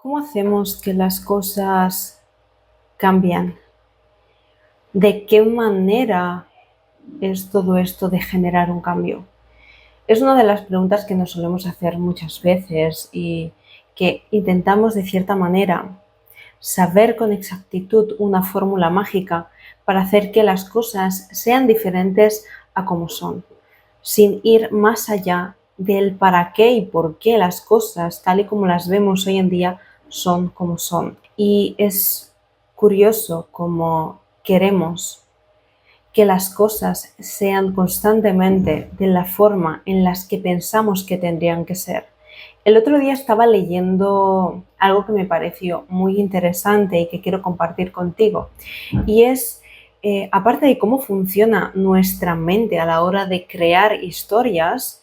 ¿Cómo hacemos que las cosas cambian? ¿De qué manera es todo esto de generar un cambio? Es una de las preguntas que nos solemos hacer muchas veces y que intentamos de cierta manera saber con exactitud una fórmula mágica para hacer que las cosas sean diferentes a como son, sin ir más allá del para qué y por qué las cosas, tal y como las vemos hoy en día, son como son. Y es curioso cómo queremos que las cosas sean constantemente de la forma en las que pensamos que tendrían que ser. El otro día estaba leyendo algo que me pareció muy interesante y que quiero compartir contigo, y es, aparte de cómo funciona nuestra mente a la hora de crear historias,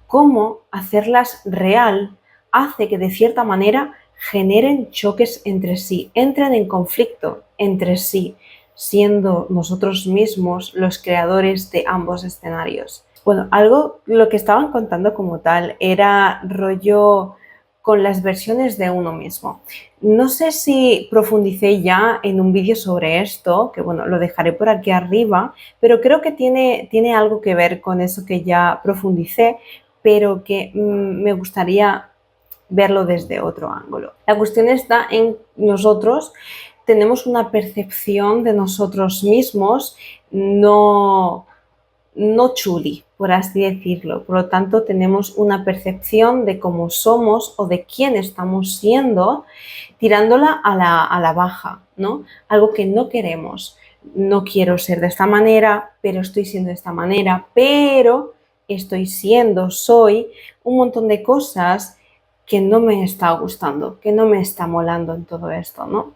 cómo hacerlas real hace que de cierta manera generen choques entre sí, entren en conflicto entre sí, siendo nosotros mismos los creadores de ambos escenarios. Bueno, algo lo que estaban contando como tal era rollo con las versiones de uno mismo. No sé si profundicé ya en un vídeo sobre esto, que bueno, lo dejaré por aquí arriba, pero creo que tiene algo que ver con eso que ya profundicé, pero que me gustaría verlo desde otro ángulo. La cuestión está en nosotros, tenemos una percepción de nosotros mismos no chuli, por así decirlo. Por lo tanto, tenemos una percepción de cómo somos o de quién estamos siendo, tirándola a la baja, ¿no? Algo que no queremos. No quiero ser de esta manera, pero estoy siendo de esta manera, pero estoy siendo, soy un montón de cosas que no me está gustando, que no me está molando en todo esto, ¿no?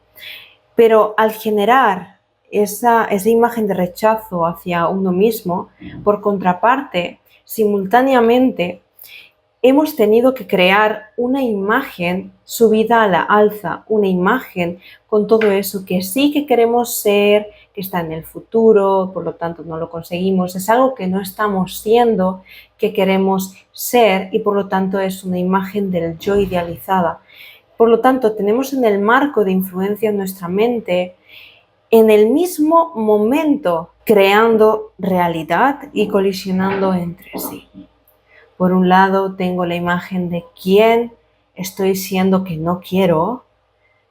Pero al generar esa imagen de rechazo hacia uno mismo, por contraparte, simultáneamente hemos tenido que crear una imagen subida a la alza, una imagen con todo eso que sí que queremos ser, que está en el futuro, por lo tanto no lo conseguimos, es algo que no estamos siendo, que queremos ser, y por lo tanto es una imagen del yo idealizada. Por lo tanto, tenemos en el marco de influencia en nuestra mente, en el mismo momento, creando realidad y colisionando entre sí. Por un lado, tengo la imagen de quién estoy siendo que no quiero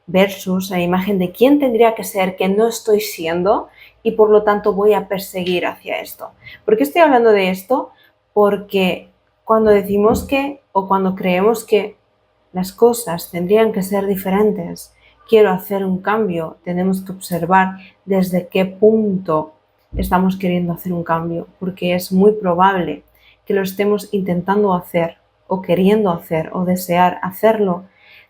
versus la imagen de quién tendría que ser que no estoy siendo, y por lo tanto voy a perseguir hacia esto. ¿Por qué estoy hablando de esto? Porque cuando decimos que o cuando creemos que las cosas tendrían que ser diferentes, quiero hacer un cambio, tenemos que observar desde qué punto estamos queriendo hacer un cambio, porque es muy probable que lo estemos intentando hacer o queriendo hacer o desear hacerlo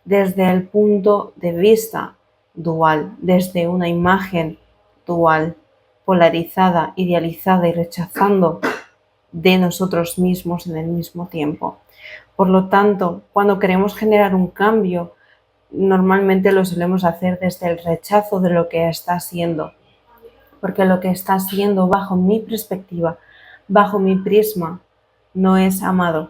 desde el punto de vista dual, desde una imagen dual, polarizada, idealizada y rechazando de nosotros mismos en el mismo tiempo. Por lo tanto, cuando queremos generar un cambio, normalmente lo solemos hacer desde el rechazo de lo que está siendo, porque lo que está siendo bajo mi perspectiva, bajo mi prisma, no es amado,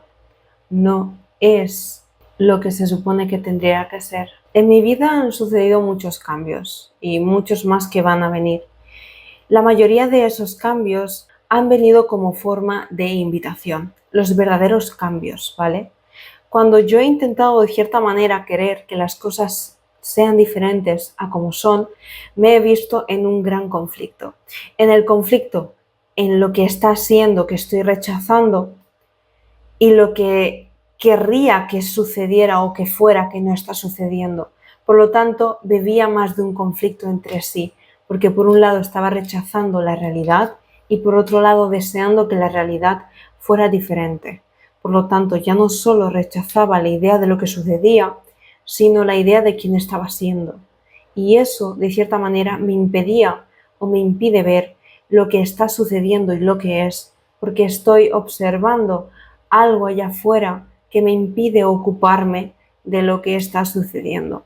no es lo que se supone que tendría que ser. En mi vida han sucedido muchos cambios y muchos más que van a venir. La mayoría de esos cambios han venido como forma de invitación, los verdaderos cambios, ¿vale? Cuando yo he intentado de cierta manera querer que las cosas sean diferentes a como son, me he visto en un gran conflicto. En el conflicto, en lo que está siendo, que estoy rechazando, y lo que querría que sucediera o que fuera que no está sucediendo. Por lo tanto, bebía más de un conflicto entre sí, porque por un lado estaba rechazando la realidad y por otro lado deseando que la realidad fuera diferente. Por lo tanto, ya no solo rechazaba la idea de lo que sucedía, sino la idea de quién estaba siendo. Y eso, de cierta manera, me impedía o me impide ver lo que está sucediendo y lo que es, porque estoy observando algo allá afuera que me impide ocuparme de lo que está sucediendo.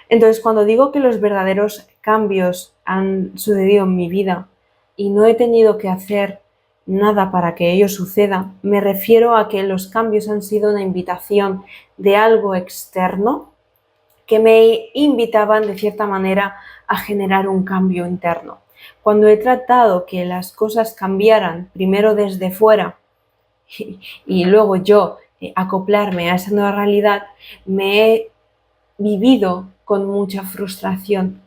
Entonces, cuando digo que los verdaderos cambios han sucedido en mi vida y no he tenido que hacer nada para que ello suceda, me refiero a que los cambios han sido una invitación de algo externo que me invitaban de cierta manera a generar un cambio interno. Cuando he tratado que las cosas cambiaran primero desde fuera y luego yo acoplarme a esa nueva realidad, me he vivido con mucha frustración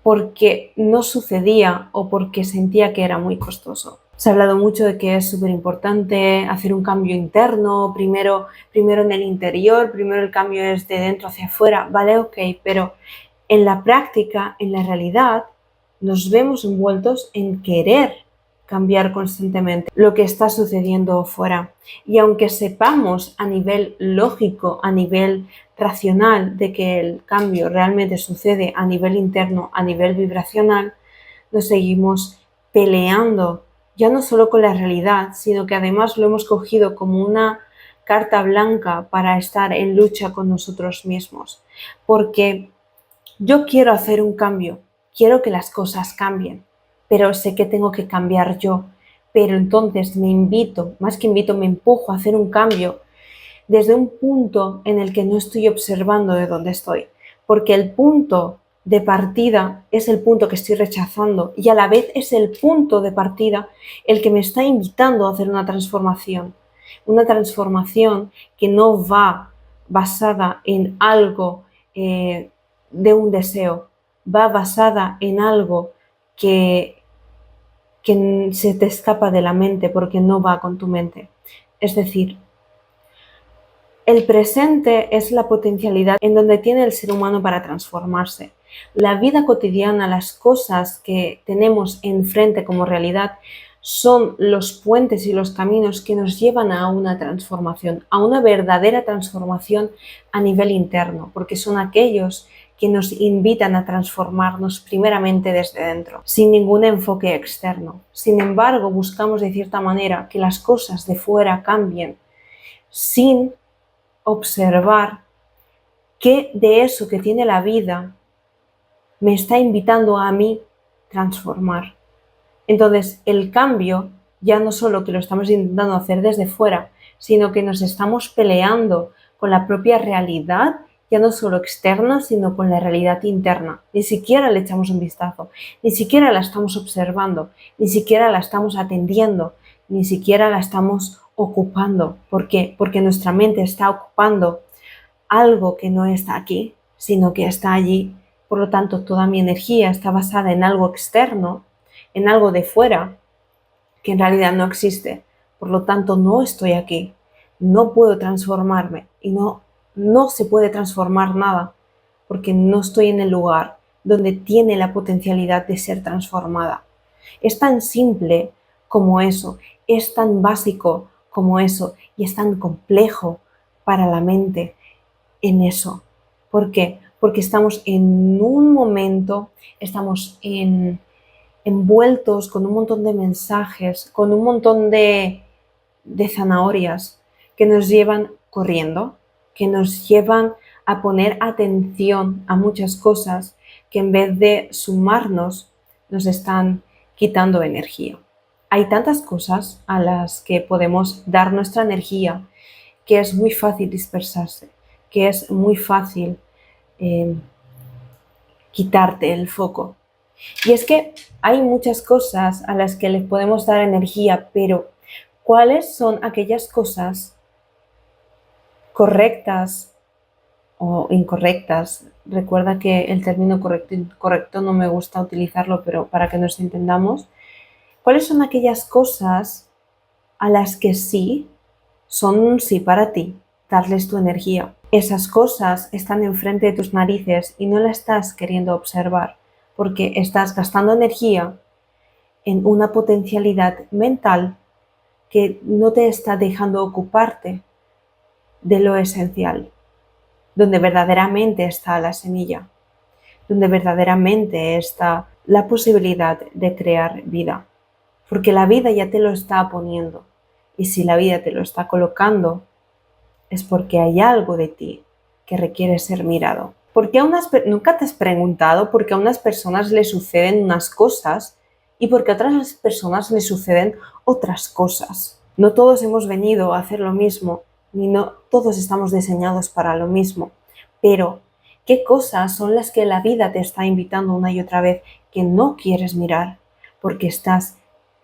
porque no sucedía o porque sentía que era muy costoso. Se ha hablado mucho de que es súper importante hacer un cambio interno, primero en el interior, primero el cambio es de dentro hacia afuera, vale, ok, pero en la práctica, en la realidad, nos vemos envueltos en querer cambiar constantemente lo que está sucediendo fuera. Y aunque sepamos a nivel lógico, a nivel racional, de que el cambio realmente sucede a nivel interno, a nivel vibracional, nos seguimos peleando, ya no solo con la realidad, sino que además lo hemos cogido como una carta blanca para estar en lucha con nosotros mismos. Porque yo quiero hacer un cambio, quiero que las cosas cambien, pero sé que tengo que cambiar yo. Pero entonces me invito, más que invito, me empujo a hacer un cambio desde un punto en el que no estoy observando de dónde estoy, porque el punto de partida es el punto que estoy rechazando y a la vez es el punto de partida el que me está invitando a hacer una transformación que no va basada en algo de un deseo, va basada en algo que se te escapa de la mente porque no va con tu mente. Es decir, el presente es la potencialidad en donde tiene el ser humano para transformarse. La vida cotidiana, las cosas que tenemos enfrente como realidad, son los puentes y los caminos que nos llevan a una transformación, a una verdadera transformación a nivel interno, porque son aquellos que nos invitan a transformarnos primeramente desde dentro, sin ningún enfoque externo. Sin embargo, buscamos de cierta manera que las cosas de fuera cambien sin observar qué de eso que tiene la vida me está invitando a mí transformar. Entonces, el cambio ya no solo que lo estamos intentando hacer desde fuera, sino que nos estamos peleando con la propia realidad, ya no solo externa, sino con la realidad interna. Ni siquiera le echamos un vistazo, ni siquiera la estamos observando, ni siquiera la estamos atendiendo, ni siquiera la estamos ocupando. ¿Por qué? Porque nuestra mente está ocupando algo que no está aquí, sino que está allí. Por lo tanto, toda mi energía está basada en algo externo, en algo de fuera, que en realidad no existe. Por lo tanto, no estoy aquí. No puedo transformarme y no se puede transformar nada porque no estoy en el lugar donde tiene la potencialidad de ser transformada. Es tan simple como eso, es tan básico como eso y es tan complejo para la mente en eso. ¿Por qué? Porque estamos en un momento, estamos envueltos con un montón de mensajes, con un montón de zanahorias que nos llevan corriendo, que nos llevan a poner atención a muchas cosas que en vez de sumarnos nos están quitando energía. Hay tantas cosas a las que podemos dar nuestra energía que es muy fácil dispersarse, que es muy fácil eh, quitarte el foco. Y es que hay muchas cosas a las que les podemos dar energía, pero ¿cuáles son aquellas cosas correctas o incorrectas? Recuerda que el término correcto e incorrecto no me gusta utilizarlo, pero para que nos entendamos, ¿cuáles son aquellas cosas a las que sí son un sí para ti? Darles tu energía. Esas cosas están enfrente de tus narices y no las estás queriendo observar porque estás gastando energía en una potencialidad mental que no te está dejando ocuparte de lo esencial, donde verdaderamente está la semilla, donde verdaderamente está la posibilidad de crear vida, porque la vida ya te lo está poniendo y si la vida te lo está colocando es porque hay algo de ti que requiere ser mirado. ¿Nunca te has preguntado por qué a unas personas les suceden unas cosas y por qué a otras personas les suceden otras cosas? No todos hemos venido a hacer lo mismo, ni no todos estamos diseñados para lo mismo, pero ¿Qué cosas son las que la vida te está invitando una y otra vez que no quieres mirar? Porque estás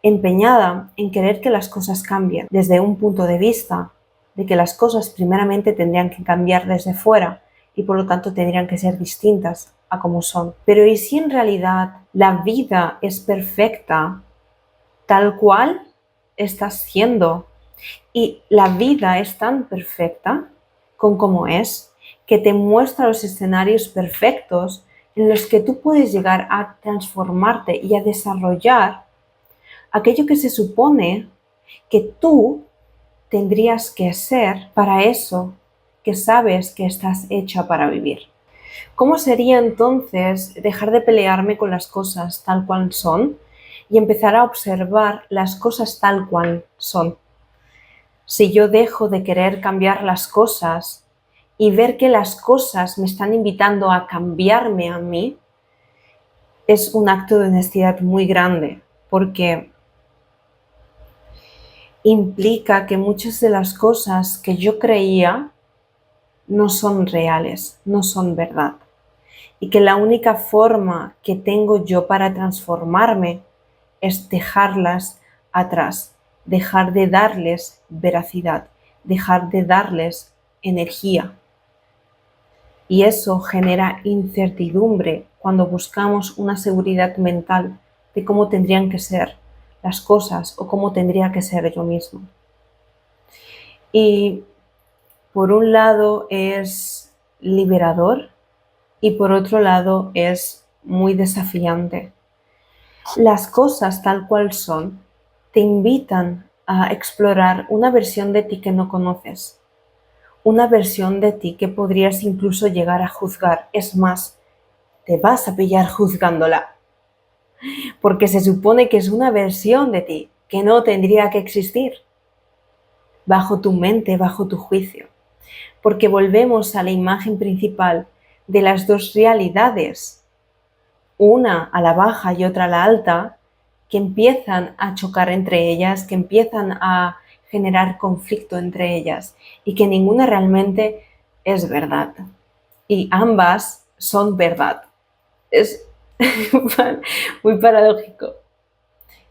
empeñada en querer que las cosas cambien desde un punto de vista de que las cosas primeramente tendrían que cambiar desde fuera y por lo tanto tendrían que ser distintas a como son. Pero ¿y si en realidad la vida es perfecta tal cual estás siendo? Y la vida es tan perfecta con como es, que te muestra los escenarios perfectos en los que tú puedes llegar a transformarte y a desarrollar aquello que se supone que tú tendrías que ser para eso que sabes que estás hecha para vivir. ¿Cómo sería entonces dejar de pelearme con las cosas tal cual son y empezar a observar las cosas tal cual son? Si yo dejo de querer cambiar las cosas y ver que las cosas me están invitando a cambiarme a mí, es un acto de honestidad muy grande, porque implica que muchas de las cosas que yo creía no son reales, no son verdad. Y que la única forma que tengo yo para transformarme es dejarlas atrás, dejar de darles veracidad, dejar de darles energía. Y eso genera incertidumbre cuando buscamos una seguridad mental de cómo tendrían que ser las cosas o cómo tendría que ser yo mismo. Y por un lado es liberador y por otro lado es muy desafiante. Las cosas tal cual son te invitan a explorar una versión de ti que no conoces, una versión de ti que podrías incluso llegar a juzgar. Es más, te vas a pillar juzgándola, porque se supone que es una versión de ti que no tendría que existir, bajo tu mente, bajo tu juicio, porque volvemos a la imagen principal de las dos realidades, una a la baja y otra a la alta, que empiezan a chocar entre ellas, que empiezan a generar conflicto entre ellas y que ninguna realmente es verdad. Y ambas son verdad. Es muy paradójico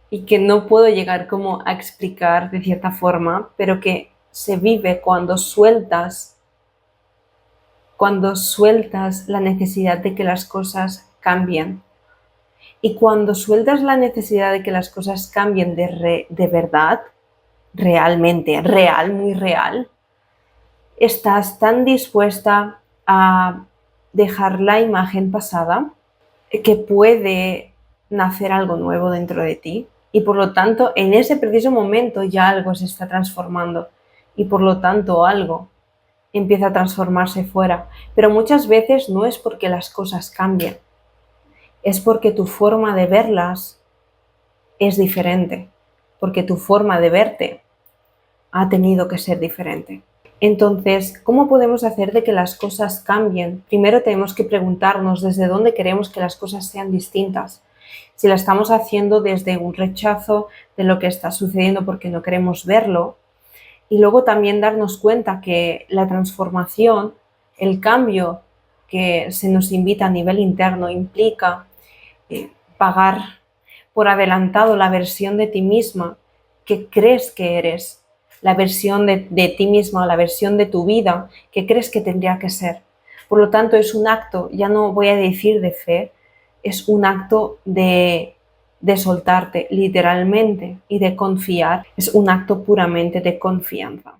y que no puedo llegar como a explicar de cierta forma, pero que se vive cuando sueltas la necesidad de que las cosas cambien. Y cuando sueltas la necesidad de que las cosas cambien de verdad, realmente, real, muy real, estás tan dispuesta a dejar la imagen pasada que puede nacer algo nuevo dentro de ti. Y por lo tanto, en ese preciso momento ya algo se está transformando y por lo tanto algo empieza a transformarse fuera. Pero muchas veces no es porque las cosas cambien, es porque tu forma de verlas es diferente, porque tu forma de verte ha tenido que ser diferente. Entonces, ¿cómo podemos hacer de que las cosas cambien? Primero tenemos que preguntarnos desde dónde queremos que las cosas sean distintas. Si la estamos haciendo desde un rechazo de lo que está sucediendo porque no queremos verlo, y luego también darnos cuenta que la transformación, el cambio que se nos invita a nivel interno implica pagar por adelantado la versión de ti misma que crees que eres, la versión de ti misma, la versión de tu vida que crees que tendría que ser. Por lo tanto, es un acto, ya no voy a decir de fe, es un acto de soltarte literalmente y de confiar, es un acto puramente de confianza.